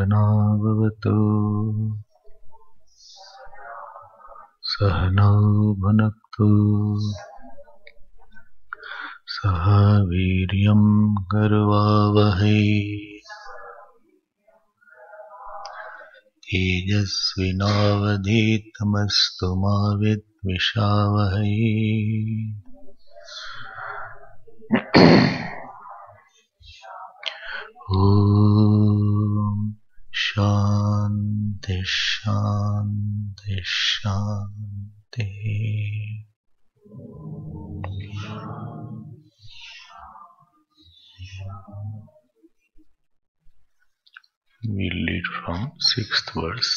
Sahana Bhavatu Sahana Bhunaktu Saha Viryam Garvavahai Tejasvinavadhitamastu ma vidvishavahai. Om Shanti Shanti Shanti. We read from 6th verse.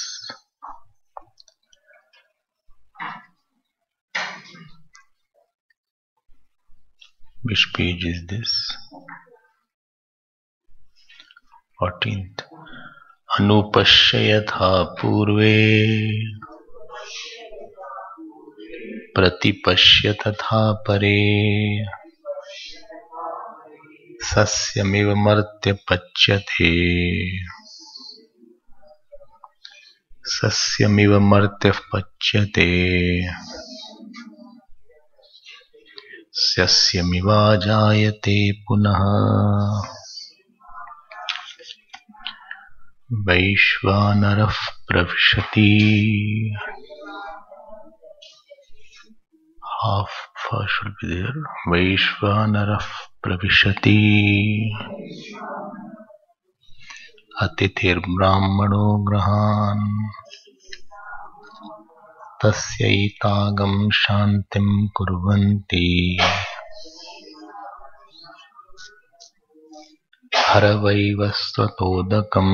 Which page is this? 14th. Anupashyatha purve pratipashya tatha pare sasyamiva martya pachyate sasyamiva martya pachyate sasyamiva jayate punaha Vaishvanarah pravishati. Half should be there. Vaishvanarah pravishati Atithir brahmano grahan tasyaitagam shantim kurvanti Haravaivastatodakam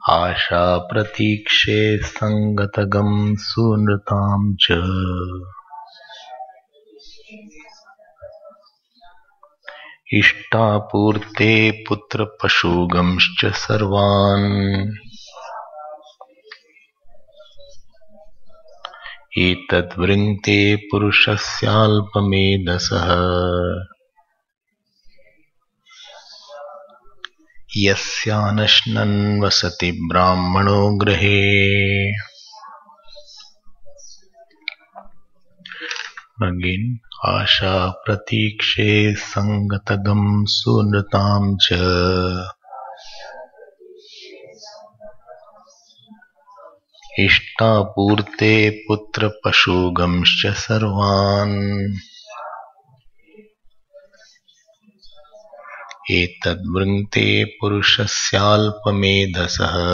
Asha pratikshe sangatagam sunratam cha Ishtapurte putra pashugamscha sarvan Etadvringte purushasyalpamedasaha Yasyanashnan vasati brahmano grahe. Again, Asha pratikshe sangatagam sunratam cha Ishtapurte putra pashugamscha sarvan Etadvringte purushasyalpamedasaha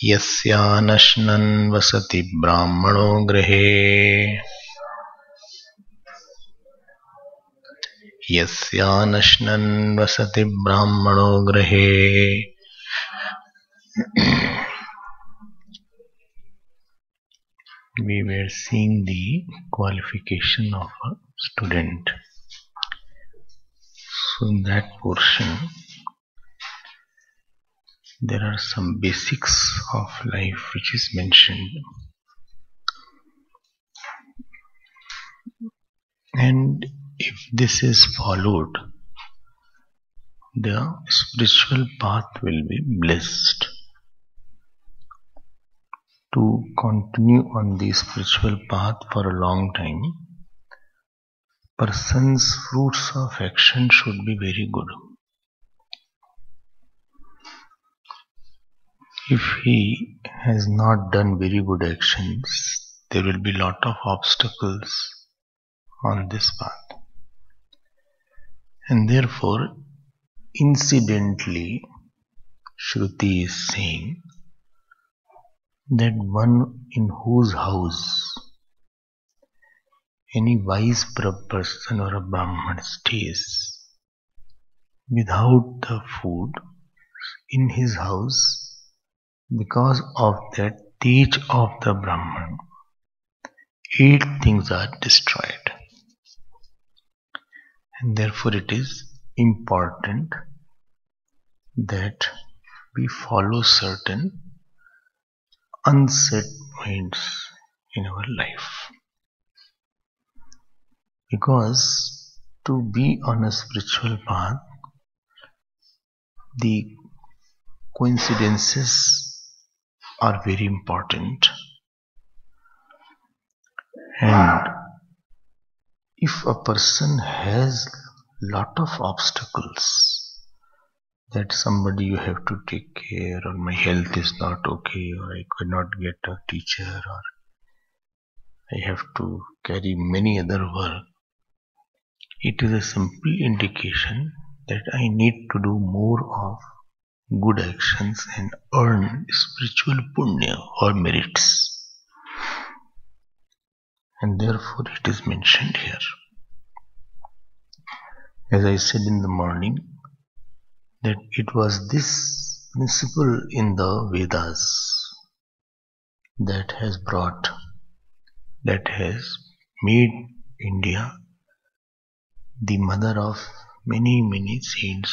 Yasyanashnan vasati brahmano grahe. Yasyanashnan vasati brahmano grahe. We were seeing the qualification of a student. So in that portion, there are some basics of life which is mentioned. And if this is followed, the spiritual path will be blessed. To continue on the spiritual path for a long time, person's fruits of action should be very good. If he has not done very good actions, there will be lot of obstacles on this path. And therefore, incidentally, Shruti is saying that one in whose house any wise person or a Brahman stays without the food in his house, because of that teach of the Brahman, 8 things are destroyed. And therefore it is important that we follow certain unset points in our life. Because to be on a spiritual path, the coincidences are very important. And if a person has lot of obstacles, that somebody you have to take care, or my health is not okay, or I could not get a teacher, or I have to carry many other work, it is a simple indication that I need to do more of good actions and earn spiritual punya or merits. And therefore it is mentioned here. As I said in the morning, that it was this principle in the Vedas that has made India the mother of many saints,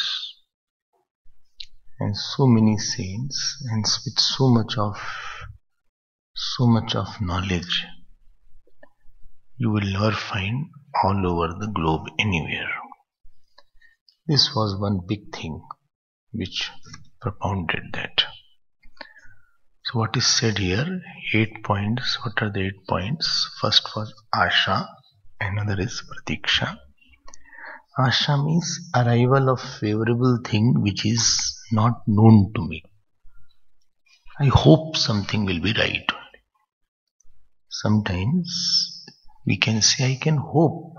and so many saints, and with so much of knowledge you will never find all over the globe anywhere. This was one big thing which propounded that. So what is said here? 8 points. What are the 8 points? First was Asha, another is Pratiksha. Asha means arrival of favorable thing which is not known to me. I hope something will be right. Sometimes we can say, I can hope.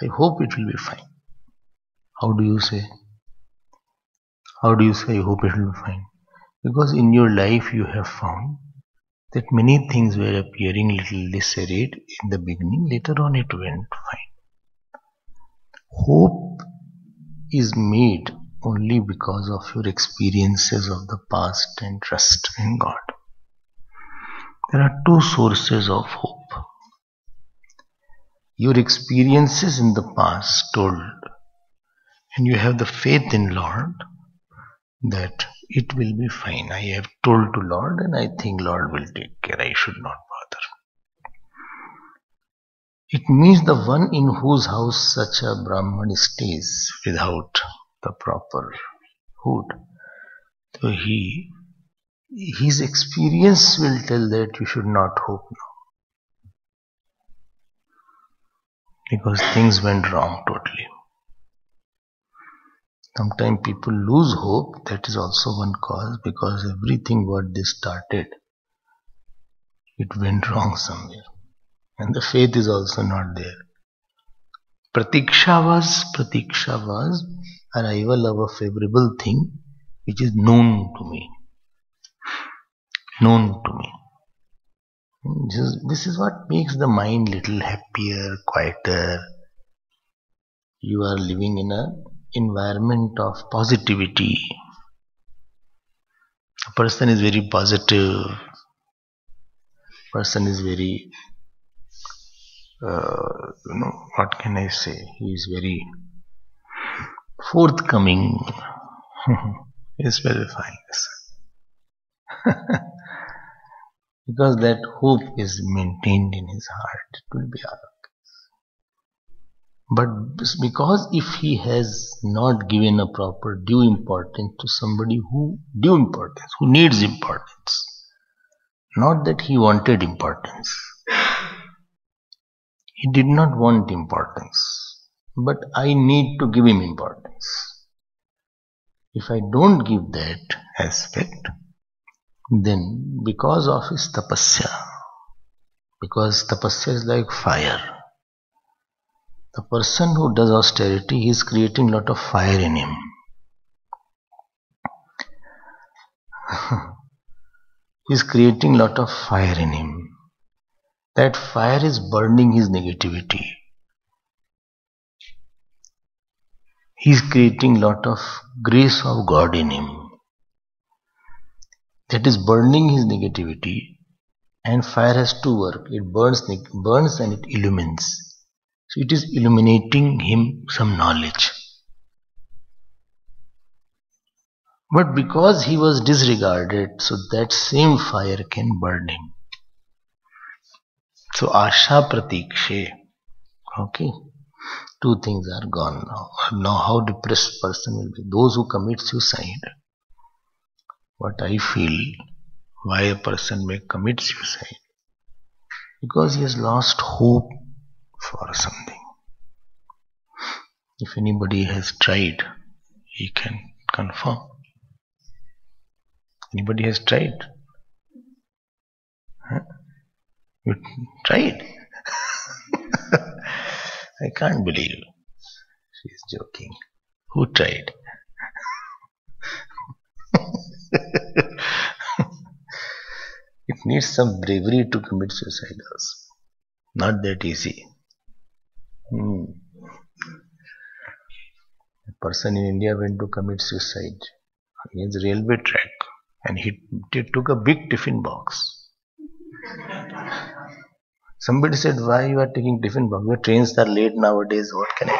I hope it will be fine. How do you say? How do you say, I hope it will be fine? Because in your life you have found that many things were appearing little disarrayed in the beginning, later on it went fine. Hope is made only because of your experiences of the past and trust in God. There are two sources of hope. Your experiences in the past told, and you have the faith in Lord that it will be fine. I have told to Lord and I think Lord will take care. I should not bother. It means the one in whose house such a Brahman stays without the proper food. So his experience will tell that you should not hope now. Because things went wrong totally. Sometimes people lose hope, that is also one cause, because everything what they started, it went wrong somewhere. And the faith is also not there. Pratiksha was arrival of a favorable thing which is known to me. Known to me. This is what makes the mind little happier, quieter. You are living in an environment of positivity. A person is very positive. Person is very, what can I say? He is very forthcoming. He is very fine. Because that hope is maintained in his heart, it will be all. But because if he has not given a proper due importance to somebody who needs importance, not that he wanted importance. He did not want importance, but I need to give him importance. If I don't give that aspect, then because of his tapasya, because tapasya is like fire, the person who does austerity, he is creating a lot of fire in him. He is creating a lot of fire in him. That fire is burning his negativity. He is creating a lot of grace of God in him. That is burning his negativity, and fire has to work. It burns and it illumines. So it is illuminating him some knowledge. But because he was disregarded, so that same fire can burn him. So Asha Pratikshe. Okay. Two things are gone now. Now how depressed person will be? Those who commit suicide. What I feel, why a person may commit suicide? Because he has lost hope for something. If anybody has tried, he can confirm. Anybody has tried? Huh? You tried? I can't believe. She's joking. Who tried? It needs some bravery to commit suicide also. Not that easy. A person in India went to commit suicide against the railway track and he took a big tiffin box. Somebody said, why you are taking tiffin box? Your trains are late nowadays, what can I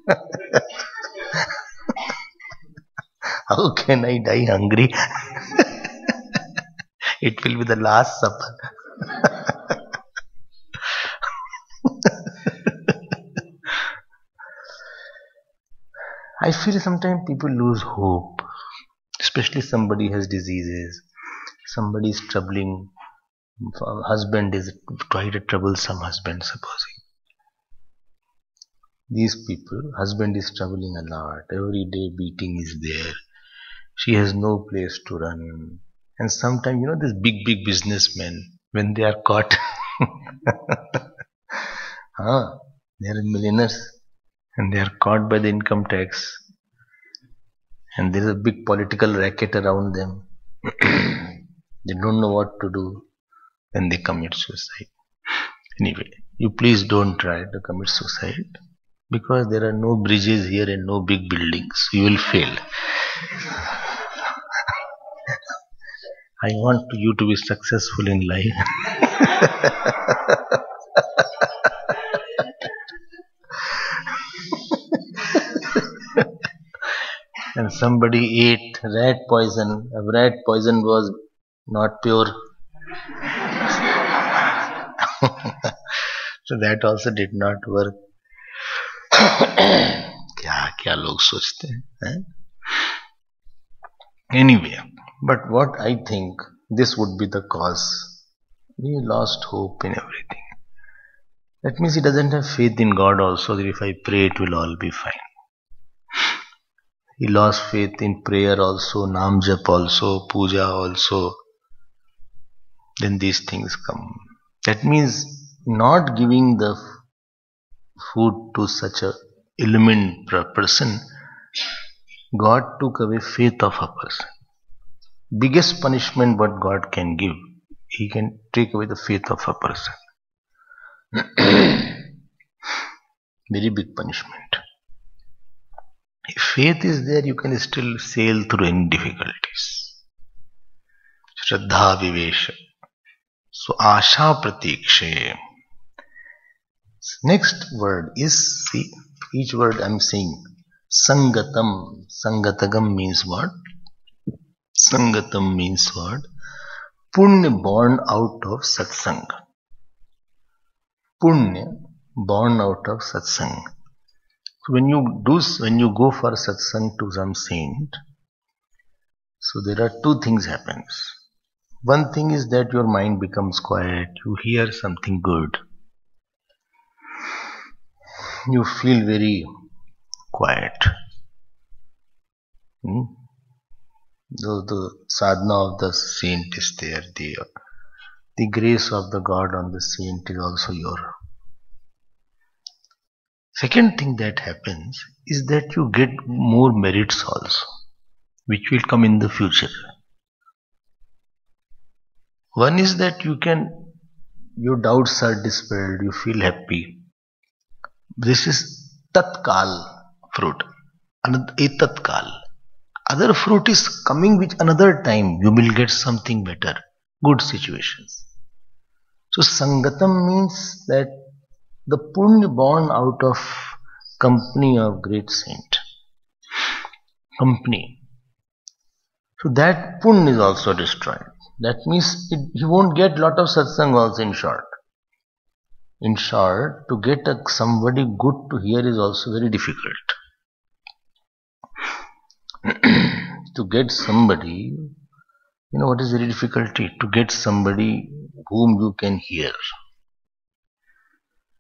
do? How can I die hungry? It will be the last supper. I feel sometimes people lose hope, especially somebody has diseases, somebody is troubling, husband is quite a troublesome husband, supposing. These people, husband is troubling a lot, every day beating is there, she has no place to run. And sometimes, these big businessmen, when they are caught, they are millionaires and they are caught by the income tax. And there is a big political racket around them. They don't know what to do. Then they commit suicide. Anyway, you please don't try to commit suicide because there are no bridges here and no big buildings. You will fail. I want you to be successful in life. And somebody ate rat poison. Rat poison was not pure. So that also did not work. क्या लोग सोचते हैं? Anyway, but what I think this would be the cause. He lost hope in everything. That means he doesn't have faith in God also, that if I pray it will all be fine. He lost faith in prayer also, Nam Jap also, Puja also. Then these things come. That means not giving the food to such a illumined person, God took away faith of a person. Biggest punishment what God can give, He can take away the faith of a person. Very big punishment. If faith is there, you can still sail through any difficulties. Shraddha Vivesha. So Asha Pratikshe. Next word is, see, each word I am saying. Sangatam. Sangatagam means what? Sangatam means what? Punya born out of satsang. Punya born out of satsang. So when you go for satsang to some saint, so there are two things happens. One thing is that your mind becomes quiet, you hear something good. You feel very quiet. The sadhana of the saint is there. The grace of the God on the saint is also your. Second thing that happens is that you get more merits also, which will come in the future. One is that your doubts are dispelled, you feel happy. This is tatkal fruit. Tatkal. Other fruit is coming with another time. You will get something better. Good situations. So sangatam means that the punya born out of company of great saint. Company. So that punya is also destroyed. That means you won't get lot of satsang also in short. In short, to get somebody good to hear is also very difficult. To get somebody, what is very difficulty? To get somebody whom you can hear.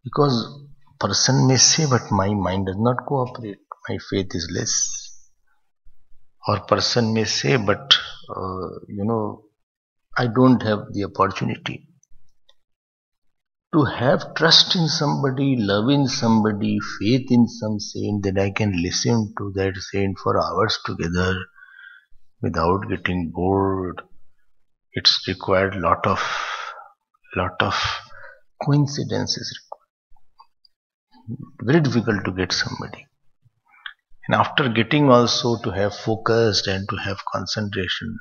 Because person may say, but my mind does not cooperate, my faith is less. Or person may say, but I don't have the opportunity. To have trust in somebody, love in somebody, faith in some saint, that I can listen to that saint for hours together without getting bored. It's required lot of coincidences. Very difficult to get somebody. And after getting also to have focused and to have concentration.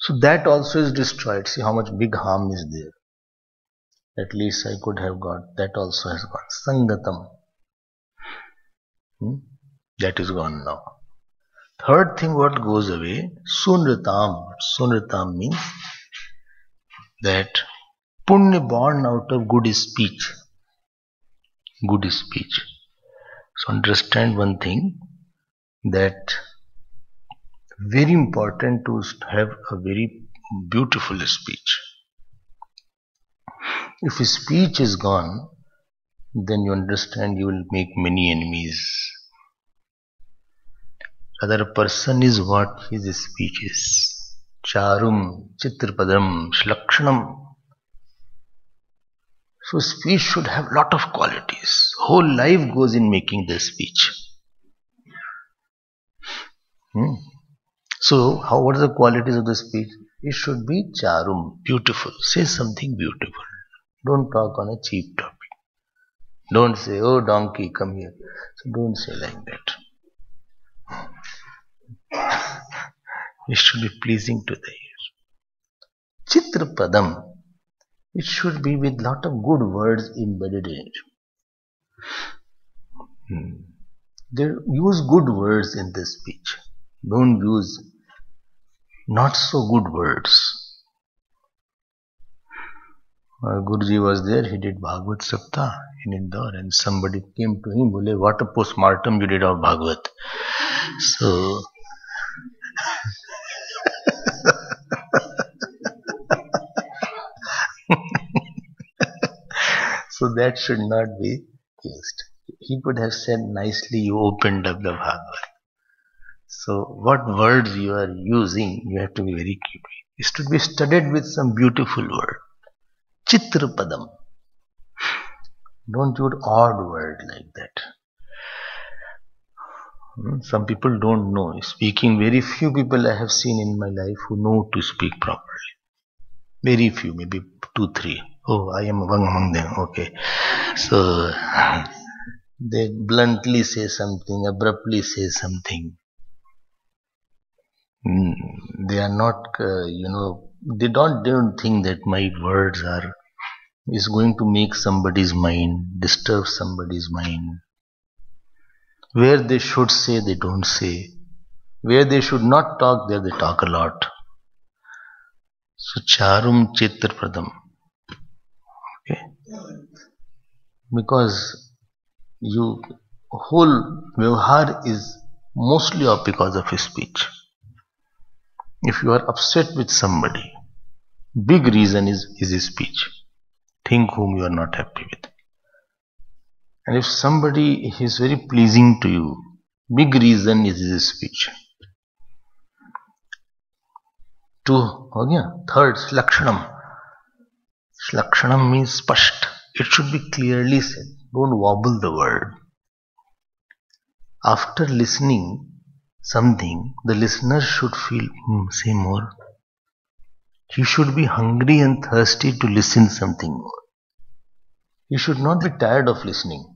So that also is destroyed. See how much big harm is there. At least I could have got. That also has gone. Sangatam. That is gone now. Third thing what goes away, Sunratam. Sunratam means that punya born out of good speech. Good speech. So understand one thing, that very important to have a very beautiful speech. If speech is gone, then you understand you will make many enemies. Rather, a person is what his speech is. Charum, chitrapadam, shlakshanam. So speech should have lot of qualities. Whole life goes in making the speech. So, what are the qualities of the speech? It should be charum, beautiful. Say something beautiful. Don't talk on a cheap topic. Don't say, oh donkey, come here. So don't say like that. It should be pleasing to the ear. Chitrapadam. It should be with lot of good words embedded in it. They use good words in the speech. Don't use not so good words. Guruji was there, he did Bhagavad Saptah in Indore, and somebody came to him, Bole, what a postmortem you did of Bhagavad. So, so that should not be used. He could have said nicely, you opened up the Bhagavad. So, what words you are using, you have to be very careful. It should be studied with some beautiful word. Chitrapadam. Don't use odd word like that. Some people don't know. Speaking, very few people I have seen in my life who know to speak properly. Very few, maybe 2, 3. Oh, I am one among them. Okay. So, they bluntly say something, abruptly say something. They are not, they don't think that my words is going to make somebody's mind, disturb somebody's mind. Where they should say, they don't say. Where they should not talk, there they talk a lot. So, charum chitrapadam. Okay? Because whole vyavhar is mostly because of his speech. If you are upset with somebody, big reason is his speech. Think whom you are not happy with. And if somebody is very pleasing to you, big reason is his speech. 2, third, slakshanam. Slakshanam means spasht. It should be clearly said. Don't wobble the word. After listening something, the listener should feel, say more. He should be hungry and thirsty to listen something more. He should not be tired of listening.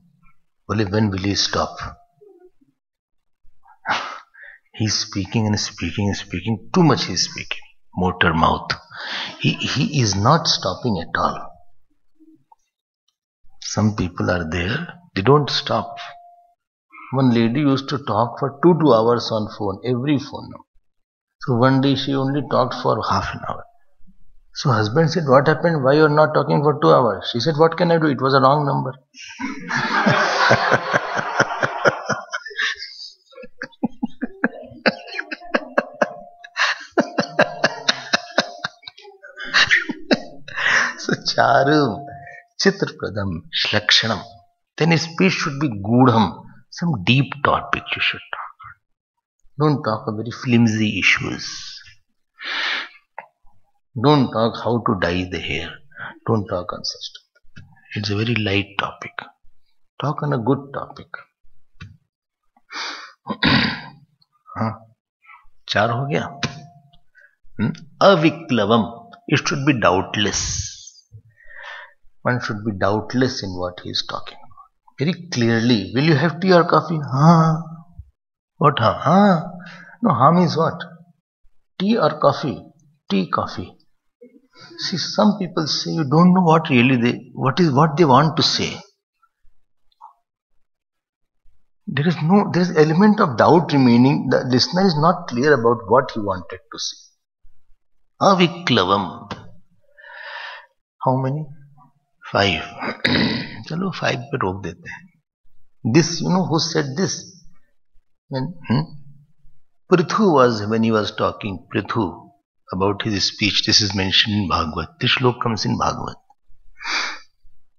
Only when will he stop? He's speaking and speaking and speaking. Too much he's speaking. Motor mouth. He is not stopping at all. Some people are there, they don't stop. One lady used to talk for 2 hours on phone, every phone. So one day she only talked for half an hour. So husband said, what happened? Why you are not talking for 2 hours? She said, what can I do? It was a wrong number. So charu chitrapradam shlakshanam. Then his speech should be gudham. Some deep topic you should talk. Don't talk about very flimsy issues. Don't talk how to dye the hair. Don't talk on such stuff. It's a very light topic. Talk on a good topic. हाँ, 4 हो गया. Aviklavam. It should be doubtless. One should be doubtless in what he is talking about. Very clearly. Will you have tea or coffee? Haan. What haan? Haan. No, haan means what? Tea or coffee? Tea, coffee. See, some people say you don't know what they want to say. There is element of doubt remaining. The listener is not clear about what he wanted to say. Aviklavam. How many? 5. Chalo 5 पे रोक देते हैं. This, who said this? When Prithu was, when he was talking, Prithu, about his speech, this is mentioned in Bhagavad. This shlok comes in Bhagavad.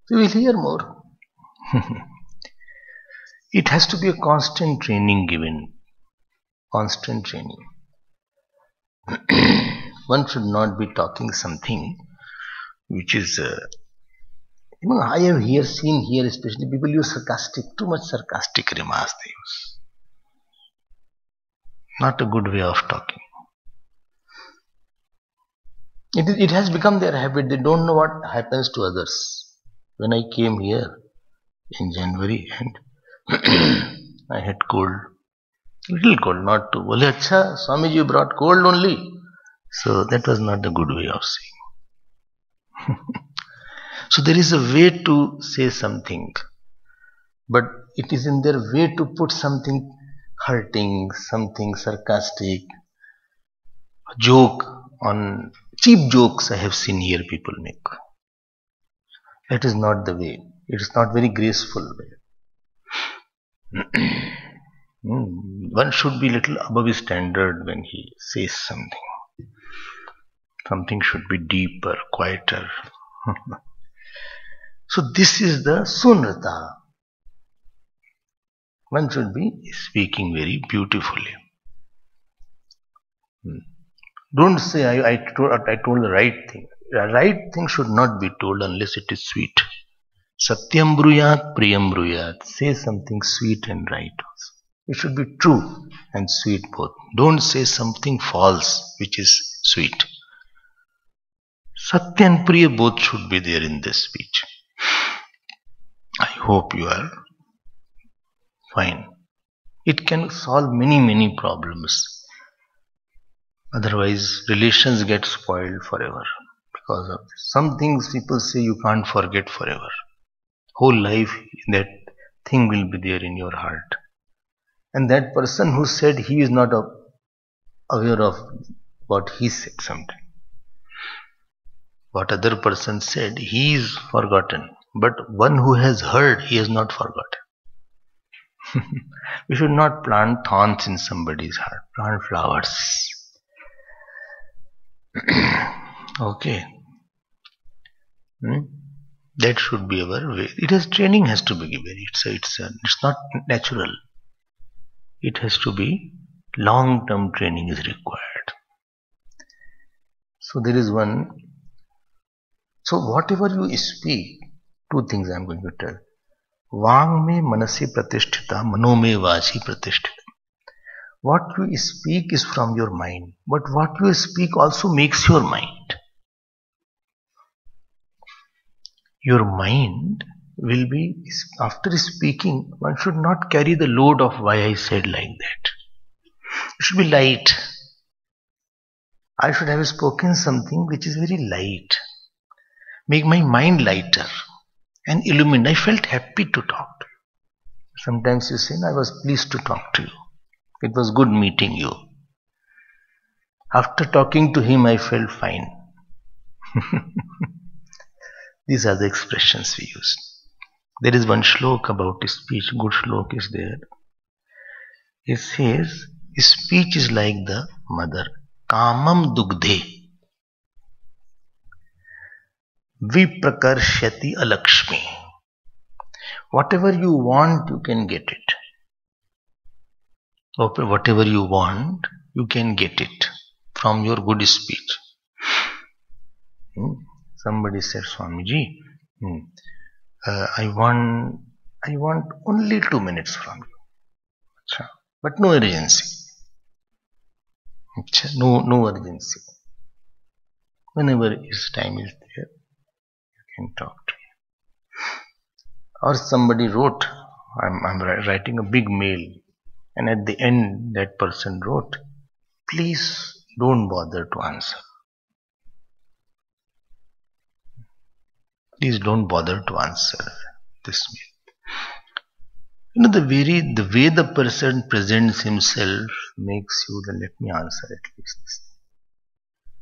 So we will hear more. It has to be a constant training given. Constant training. One should not be talking something which is, I have seen here, especially people use too much sarcastic remarks they use. Not a good way of talking. It has become their habit. They don't know what happens to others. When I came here in January and I had cold, little cold, not too. Bole, acha, Swamiji, you brought cold only. So that was not a good way of saying. So there is a way to say something, but it is in their way to put something hurting, something sarcastic, a joke on cheap jokes I have seen here people make. That is not the way. It is not very graceful way. One should be little above his standard when he says something. Something should be deeper, quieter. So this is the sunrata. One should be speaking very beautifully. Don't say I told the right thing. The right thing should not be told unless it is sweet. Satyam bruyat, priyam bruyat. Say something sweet and right also. It should be true and sweet both. Don't say something false which is sweet. Satya and priya both should be there in this speech. I hope you are fine. It can solve many problems. Otherwise, relations get spoiled forever because of this. Some things people say you can't forget forever. Whole life, that thing will be there in your heart. And that person who said, he is not aware of what he said sometime. What other person said, he is forgotten. But one who has heard, he has not forgotten. We should not plant thorns in somebody's heart. Plant flowers. Okay. That should be our way. Training has to be given. It's not natural. It has to be long-term training is required. So there is one. So whatever you speak, 2 things I am going to tell. Vang me manasi pratisthita, mano me vachi pratisthita. What you speak is from your mind, but what you speak also makes your mind. Your mind will be, after speaking, one should not carry the load of why I said like that. It should be light. I should have spoken something which is very light. Make my mind lighter and illuminate. I felt happy to talk to you. Sometimes you say, I was pleased to talk to you. It was good meeting you. After talking to him, I felt fine. These are the expressions we use. There is one shlok about speech, good shlok is there. It says, speech is like the mother. Kamam dugdhe viprakarshati alakshmi. Whatever you want, you can get it. Whatever you want, you can get it from your good speech. Somebody said, Swamiji, I want only 2 minutes from you. But no urgency. No urgency. Whenever his time is there, you can talk to him. Or somebody wrote, I'm writing a big mail, and at the end that person wrote, please don't bother to answer. Please don't bother to answer this mail. The way the person presents himself makes you, let me answer at least this.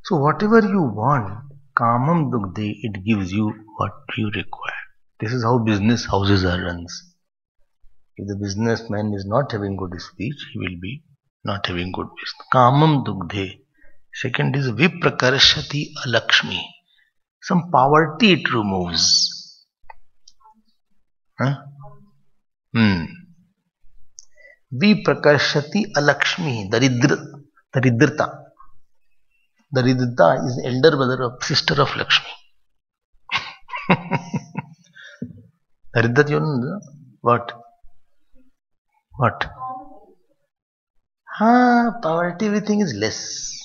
So whatever you want, kamam dugdhe, it gives you what you require. This is how business houses are run. If the businessman is not having good speech, he will be not having good business. Kamam dugdhe. Second is viprakarshati alakshmi. Some poverty it removes. Viprakarshati alakshmi. Daridrita. Daridrita is the elder brother of sister of Lakshmi. Daridrita, you know what? What? Poverty, everything is less.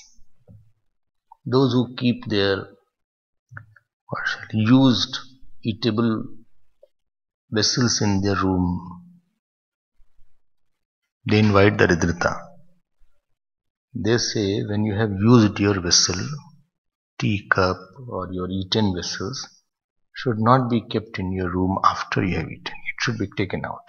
Those who keep their used eatable vessels in their room, they invite the Daridrita. They say, when you have used your vessel, teacup or your eaten vessels, should not be kept in your room after you have eaten. It should be taken out.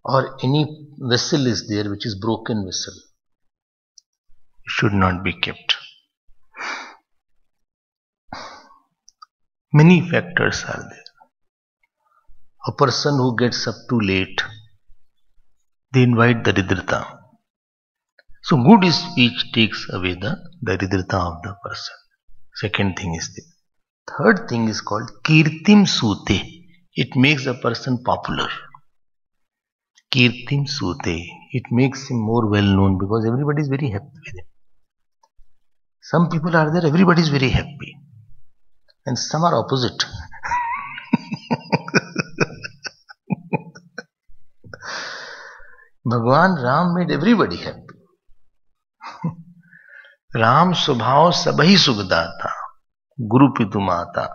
Or any vessel is there which is broken vessel, it should not be kept. Many factors are there. A person who gets up too late, they invite the Daridrita. So good speech takes away the Daridrita of the person. Second thing is this. Third thing is called Kirtim Sute. It makes a person popular. Kirtim Sute. It makes him more well known because everybody is very happy with him. Some people are there, everybody is very happy. And some are opposite. Bhagwan Ram made everybody happy. Ram Subhav Sabhi Sugdata. Guru Pitu Mata.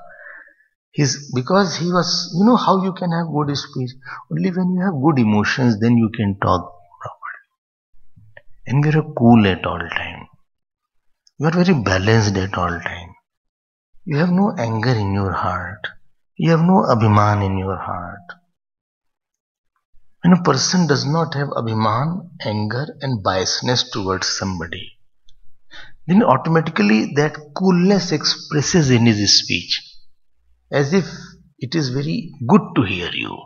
Because he was, you know how you can have good speech? Only when you have good emotions, then you can talk properly. And you are cool at all time. You are very balanced at all time. You have no anger in your heart. You have no abhiman in your heart. When a person does not have abhiman, anger and biasness towards somebody, then automatically that coolness expresses in his speech, as if it is very good to hear you.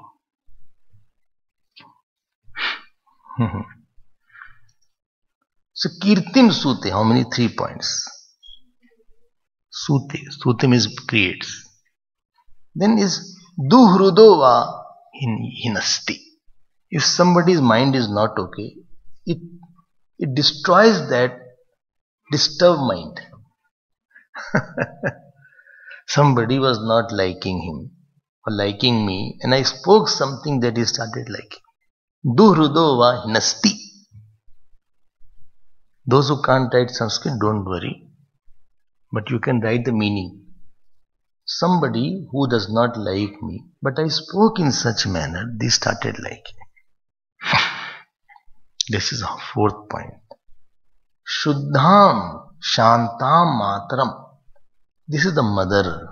So Kirtim Sute, how many? 3 points. Sute means creates. Then is Duhrudova Hinasti. If somebody's mind is not okay, it destroys that disturbed mind. Somebody was not liking him or liking me, and I spoke something that he started liking. Duhrudova Hinasti. Those who can't write Sanskrit, don't worry, but you can write the meaning. Somebody who does not like me, but I spoke in such manner, they started liking. This is our 4th point. Shuddham Shantam Matram. This is the mother.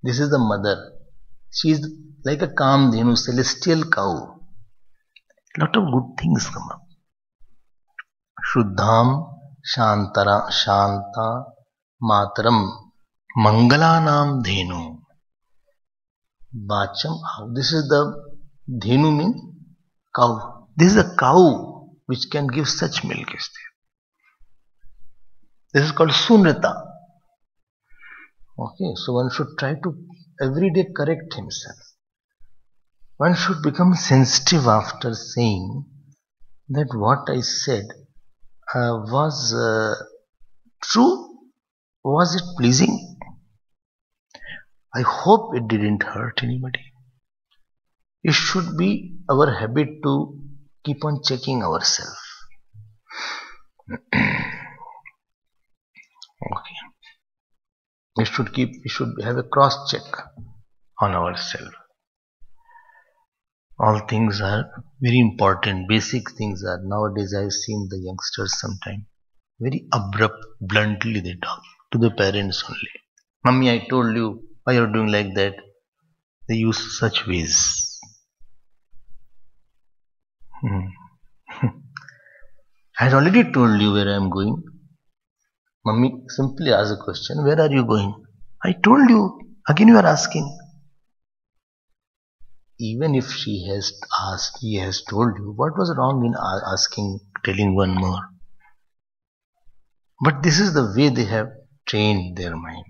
This is the mother. She is like a Kamdhenu, celestial cow. Lot of good things come up. Shuddham Shanta Matram Mangalanam Dhenu. Bacham. This is the Dhenu means cow. This is a cow which can give such milk. This is called Sunrita. Okay, so one should try to every day correct himself. One should become sensitive after saying that what I said was true. Was it pleasing? I hope it didn't hurt anybody. It should be our habit to keep on checking ourselves. Okay. We should have a cross check on ourselves. All things are very important. Basic things are. Nowadays I have seen the youngsters sometimes very abrupt, bluntly they talk to the parents only. Mummy, I told you, why you are doing like that? They use such ways. I had already told you where I am going. Mummy simply asks a question, where are you going? I told you. Again you are asking. Even if she has asked, he has told you, what was wrong in asking, telling one more? But this is the way they have trained their mind.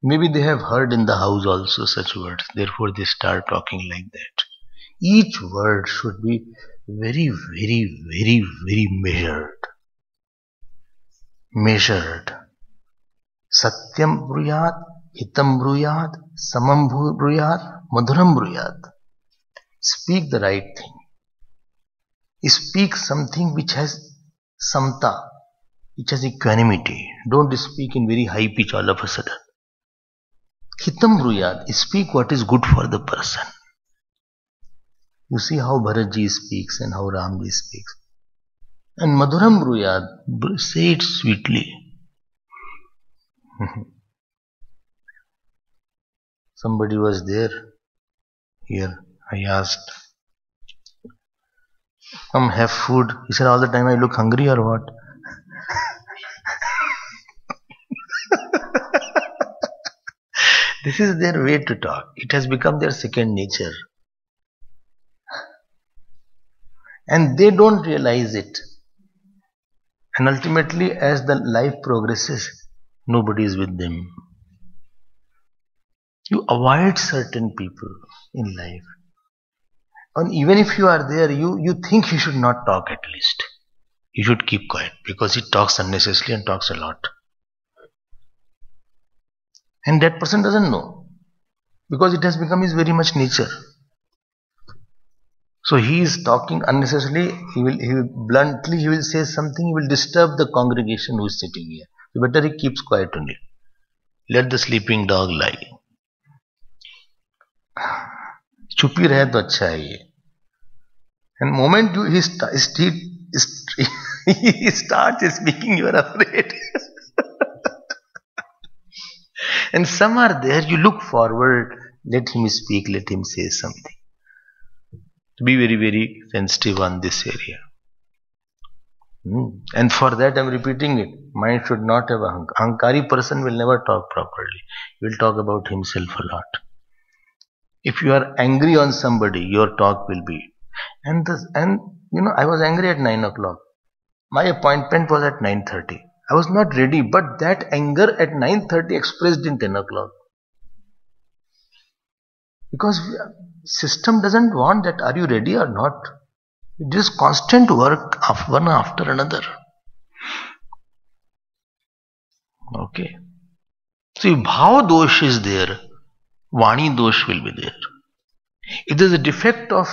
Maybe they have heard in the house also such words, therefore they start talking like that. Each word should be very, very, very, very measured. Measured. Satyam bruyat, hitam bruyat, samam bruyat, madhuram bruyat. Speak the right thing. Speak something which has samta, which has equanimity. Don't speak in very high pitch all of a sudden. Hitam bruyat, speak what is good for the person. You see how Bharatji speaks and how Ramji speaks. And madhuram bruyat, say it sweetly. Somebody was there here. I asked, come have food. He said, all the time I look hungry or what? This is their way to talk. It has become their second nature. And they don't realize it. And ultimately, as the life progresses, nobody is with them. You avoid certain people in life. And even if you are there, you think he should not talk at least. You should keep quiet because he talks unnecessarily and talks a lot. And that person doesn't know because it has become his very much nature. So he is talking unnecessarily. He will say something. He will disturb the congregation who is sitting here. So better he keeps quiet only. Let the sleeping dog lie. Chupi rahe to अच्छा है ये. And moment he starts speaking, you are afraid. And some are there, you look forward, let him speak, let him say something. Be very, very sensitive on this area. And for that I am repeating it. Mind should not have ahankar. Ahankari person will never talk properly. He will talk about himself a lot. If you are angry on somebody, your talk will be. And I was angry at 9 o'clock. My appointment was at 9:30. I was not ready, but that anger at 9:30 expressed in 10 o'clock. Because system doesn't want that, are you ready or not? It is constant work of one after another. Okay. So if bhav dosh is there, vani dosh will be there. If there is a defect of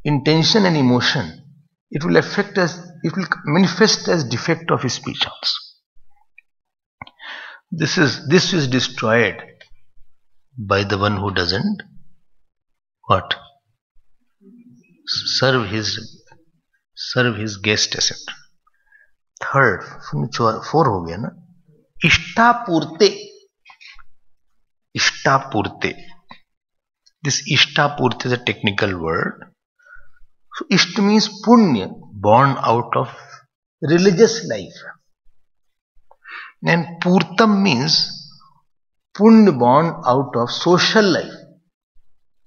intention and emotion, it will manifest as defect of speech also. This is destroyed by the one who doesn't what? Serve his guest, etc. Third, 4 हो गया ना? Ishtapurte. This Ishtapurte is a technical word. So Isht means punya, born out of religious life. And Purtam means punya born out of social life,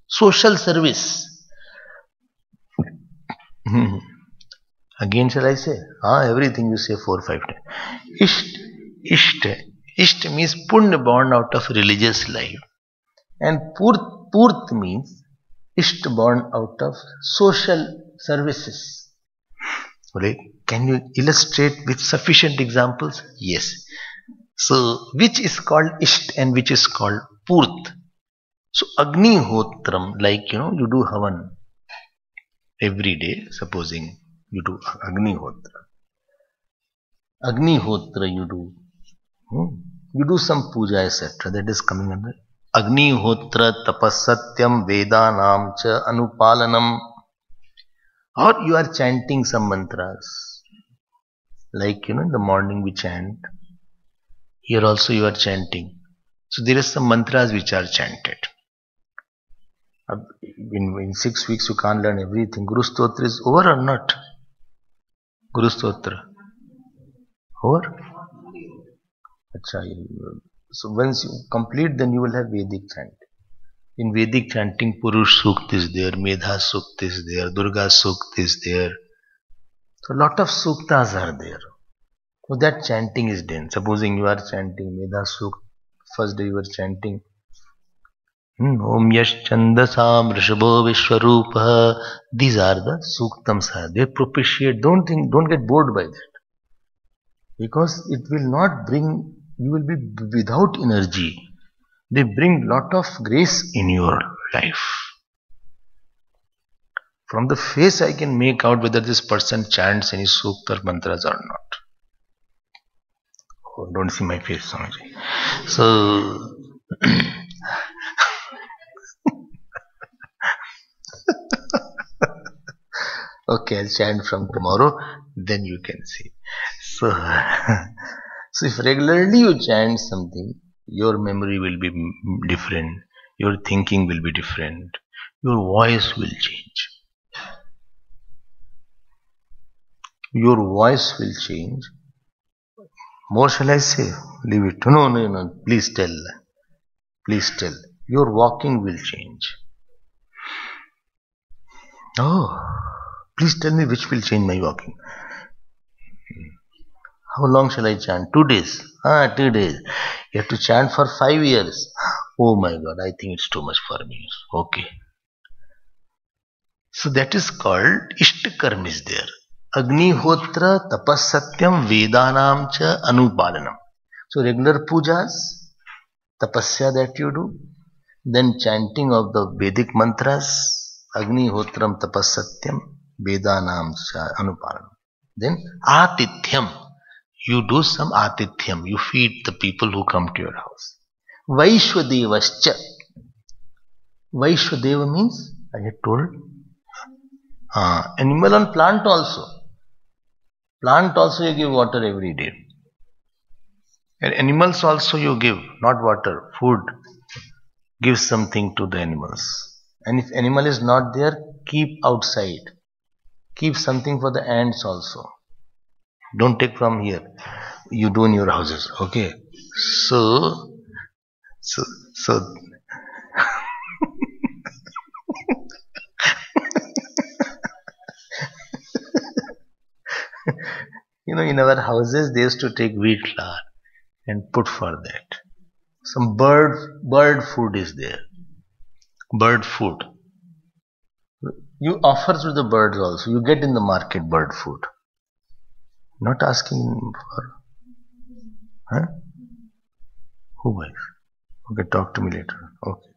social service. Again shall I say? Everything you say 4-5 times. Isht means punya born out of religious life. And Purt means Isht born out of social services. Can you illustrate with sufficient examples? Yes. So, which is called Isht and which is called Purt? So, Agni Hotram, like you do Havan every day, supposing you do Agni Hotra. Agni Hotra you do. You do some puja, etc. That is coming under Agni Hotra Tapasatyam Vedanam Cha Anupalanam. Or you are chanting some mantras. Like, in the morning we chant. Here also you are chanting. So there are some mantras which are chanted. In 6 weeks you can't learn everything. Guru Stotra is over or not? Guru Stotra. Over? So once you complete, then you will have Vedic chanting. In Vedic chanting, Purush Sukta is there, Medha Sukta is there, Durga Sukta is there. So a lot of Suktas are there. So that chanting is done. Supposing you are chanting Medha Sukta, first day you are chanting Om Yash Chandasam Rishabho Vishwarupa. These are the Suktams. They propitiate. Don't get bored by that. Because it will not bring, you will be without energy. They bring lot of grace in your life. From the face I can make out whether this person chants any sukta or mantras or not. Oh, don't see my face, Swamiji. So, okay, I'll chant from tomorrow, then you can see. So, so if regularly you chant something, your memory will be different, your thinking will be different, your voice will change. Your voice will change. More shall I say? Leave it. No. Please tell. Please tell. Your walking will change. Oh, please tell me which will change my walking. How long shall I chant? 2 days. 2 days. You have to chant for 5 years. Oh my God, I think it's too much for me. Okay. So that is called Ishtakarm is there. Agni Hotra Tapasatyam Vedanam Cha Anupalanam. So regular pujas, tapasya that you do, then chanting of the Vedic mantras, Agni Hotram Tapasatyam Vedanam Cha Anupalanam. Then Atithyam. You do some Atithyam. You feed the people who come to your house. Vaishwadevascha. Vaishwadeva means, I had told, animal and plant also. Plant also you give water every day. And animals also you give, not water, food. Give something to the animals. And if animal is not there, keep outside. Keep something for the ants also. Don't take from here. You do in your houses. Okay. So in our houses they used to take wheat flour and put for that. Some bird food is there. Bird food. You offer to the birds also. You get in the market bird food. Not asking for. Who buys? Okay, talk to me later. Okay.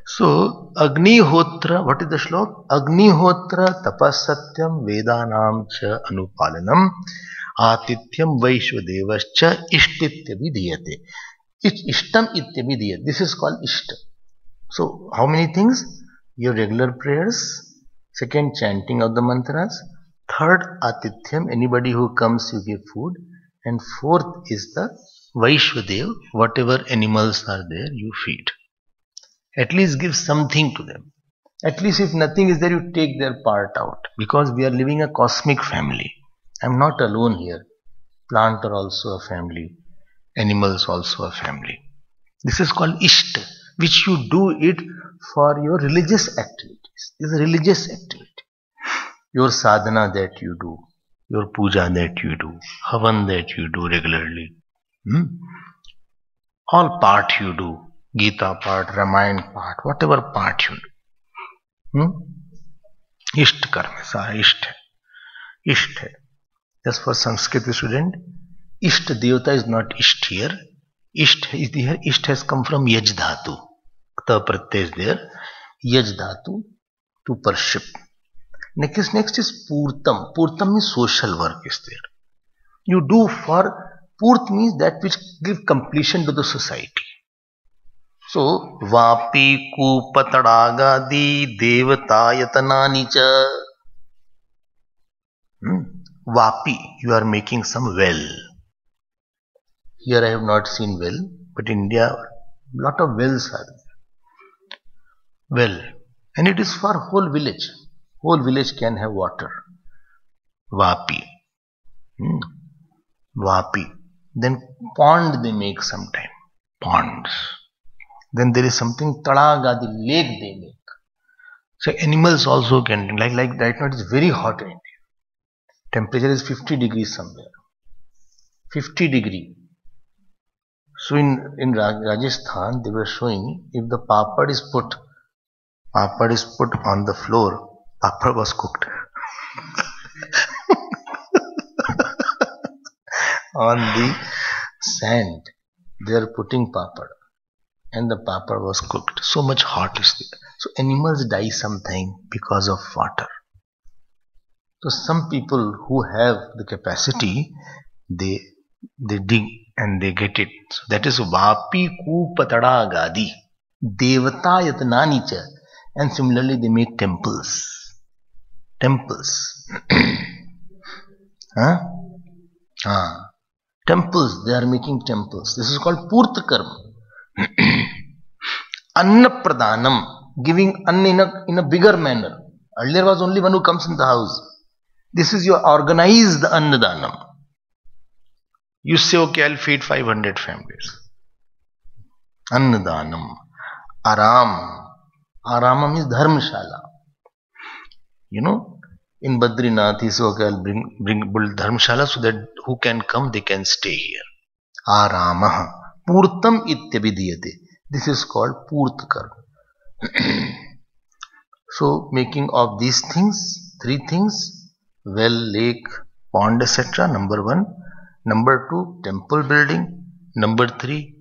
So, Agni Hotra, what is the shlok? Agni Hotra Tapasatyam Vedanam Cha Anupalanam Atithyam Vaishwadevascha Ishtityavidhiyate. Ishtam Ityabhidhiyate. This is called Ishta. So, how many things? Your regular prayers. Second, chanting of the mantras. Third, Atithyam. Anybody who comes, you give food. And fourth is the Vaishwadev. Whatever animals are there, you feed. At least give something to them. At least if nothing is there, you take their part out. Because we are living a cosmic family. I am not alone here. Plants are also a family. Animals also a family. This is called Ishta, which you do it for your religious activities. This is a religious activity. Your sadhana that you do, your puja that you do, havan that you do regularly. All part you do, Gita part, Ramayana part, whatever part you do. Isht karma, सारा इष्ट है. इष्ट है. Just for Sanskrit student, Isht Devata is not Isht here. Isht is here. Isht has come from Yaj Dhatu. The pratyay is there. Yaj Dhatu, to worship. Next is Purtam. Purtam means social work is there. You do for, Purt means that which give completion to the society. So, Vapi Kupatadagadi Devatayatanani cha. Vapi, you are making some well. Here I have not seen well, but in India, lot of wells are there. Well, and it is for whole village. Whole village can have water. Vapi. Vapi. Then pond they make sometime. Ponds. Then there is something Talagadi, lake they make. So animals also can, like right now it is very hot in India. Temperature is 50 degrees somewhere. 50 degree. So in Rajasthan they were showing, if the papad is put on the floor, papad was cooked. On the sand they are putting papad, and the papad was cooked. So much hot is there. So animals die sometime because of water. So some people who have the capacity, they dig and they get it. So that is Vapi Kupatada Gadi Devata Yatnani cha. And similarly they make temples. Temples. Temples, they are making temples. This is called Purta Karma. Anna Pradhanam, giving anna in a bigger manner. Earlier was only one who comes in the house. This is your organized Annadanam. You say, okay, I'll feed 500 families. Annadanam. Aram. Arama means Dharmshala. You know, in Badrinath, he said, okay, I'll build Dharmshala so that who can come, they can stay here. Aramaha. Purtam ityabhidiyate. This is called Purta Karma. So, making of these things, 3 things, well, lake, pond, etc. Number 1. Number 2, temple building. Number 3,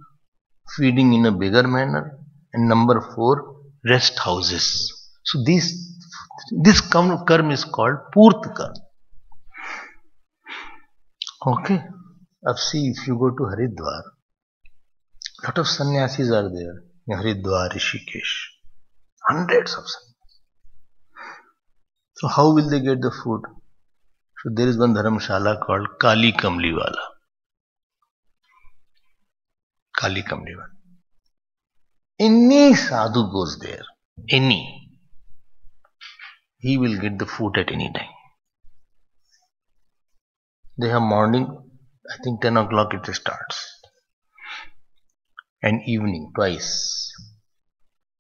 feeding in a bigger manner. And number 4, rest houses. So this karma is called Purta Karma. Okay. Now see, if you go to Haridwar, lot of sannyasis are there in Haridwar, Rishikesh. Hundreds of sannyasis. So how will they get the food? So there is one dharamshala called Kali Kamliwala. Kali Kamliwala. Any sadhu goes there, any, he will get the food at any time. They have morning, I think 10 o'clock it starts, and evening twice.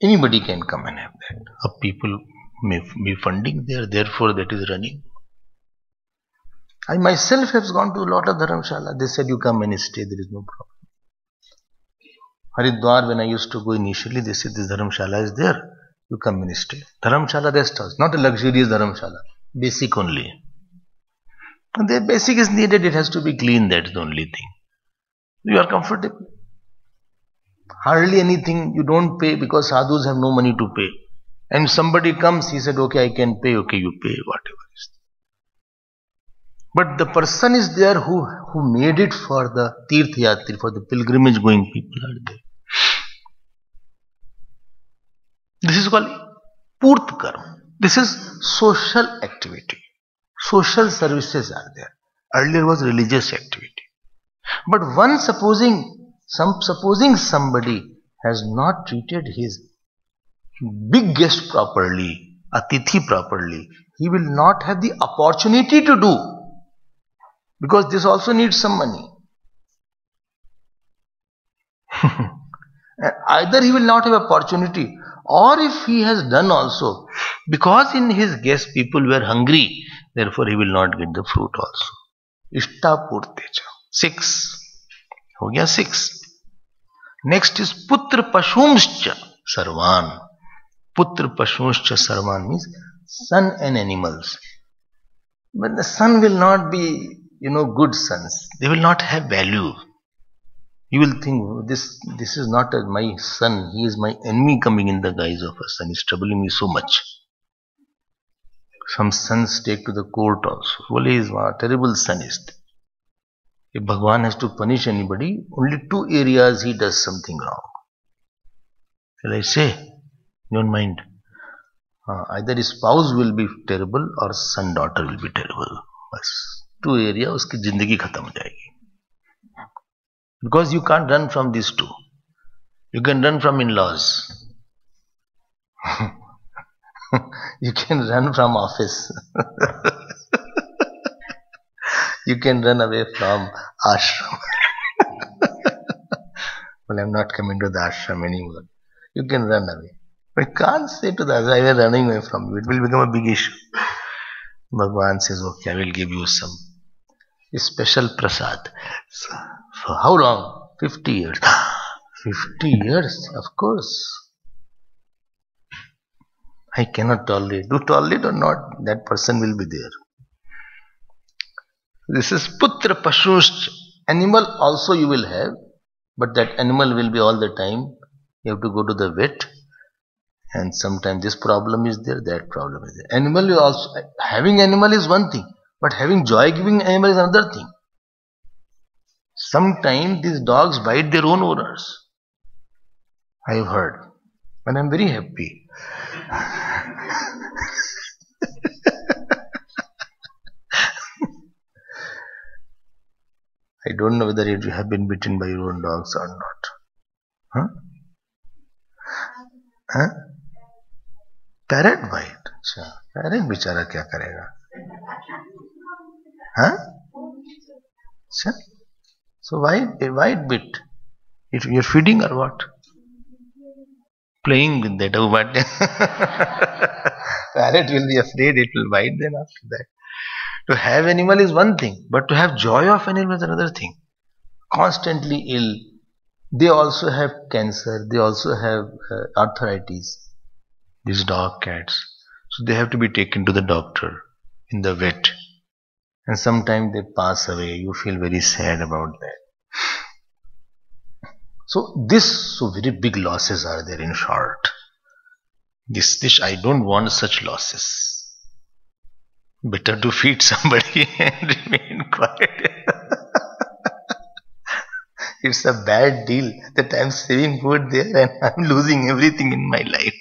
Anybody can come and have that. People may be funding there, therefore that is running. I myself have gone to a lot of dharamshala. They said you come and stay, there is no problem. Haridwar, when I used to go initially, they said this dharamshala is there, you come and stay. Dharamshala rest house, not a luxurious dharamshala, basic only. And the basic is needed, it has to be clean, that's the only thing. You are comfortable. Hardly anything, you don't pay because sadhus have no money to pay. And somebody comes, he said, okay, I can pay, okay, you pay, whatever is there. But the person is there who made it for the Tirth Yatri, for the pilgrimage going people are there. This is called Purta Karma. This is social activity. Social services are there. Earlier was religious activity. But one supposing somebody has not treated his big guest properly, Atithi properly, he will not have the opportunity to do. Because this also needs some money. Either he will not have opportunity, or if he has done also, because in his guest people were hungry, therefore he will not get the fruit also. Ishta purtecha. 6. हो गया 6. Next is putra pashumscha sarvan. Putra pashumscha sarvan means son and animals. But the son will not be, good sons. They will not have value. You will think, this is not my son. He is my enemy coming in the guise of a son. He is troubling me so much. Some sons take to the court also. Well, he is a terrible son. If Bhagwan has to punish anybody, only 2 areas he does something wrong. Shall I say? Don't mind. Either his spouse will be terrible or son daughter will be terrible. बस 2 area उसकी जिंदगी खत्म हो जाएगी. Because you can't run from these 2. You can run from in-laws. You can run from office. You can run away from ashram. Well, I'm not coming to the ashram anymore. You can run away. But you can't say to the other, I am running away from you. It will become a big issue. Bhagwan says, okay, I will give you some special prasad. So, for how long? 50 years. 50 years, of course. I cannot tolerate. Do tolerate or not, that person will be there. This is putra pashush. Animal also you will have, but that animal will be all the time. You have to go to the vet, and sometimes this problem is there, that problem is there. Animal you also, having animal is one thing, but having joy-giving animal is another thing. Sometimes these dogs bite their own owners. I have heard. And I am very happy. I don't know whether you have been bitten by your own dogs or not. Huh? Huh? Parrot bite. अच्छा, parrot बेचारा क्या करेगा? Huh? अच्छा, so why it bit? If you're feeding or what? Playing with that. Oh, but parrot will be afraid it will bite then after that. To have animal is one thing, but to have joy of animal is another thing. Constantly ill. They also have cancer. They also have arthritis. These dog cats. So they have to be taken to the doctor in the vet. And sometimes they pass away. You feel very sad about that. So very big losses are there in short. This I don't want such losses. Better to feed somebody and remain quiet. It's a bad deal that I'm saving food there and I'm losing everything in my life.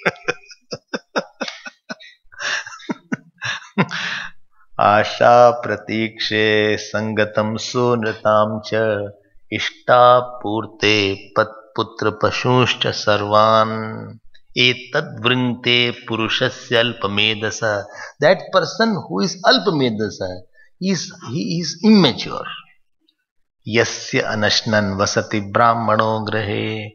Asha pratikshe sangatam sunratam cha ishta purte patputra pashunshcha sarvan etad vringte purushasya alpamedasa. That person who is alpamedasa, he is immature. Yasya anashnan vasati brahmano grahe.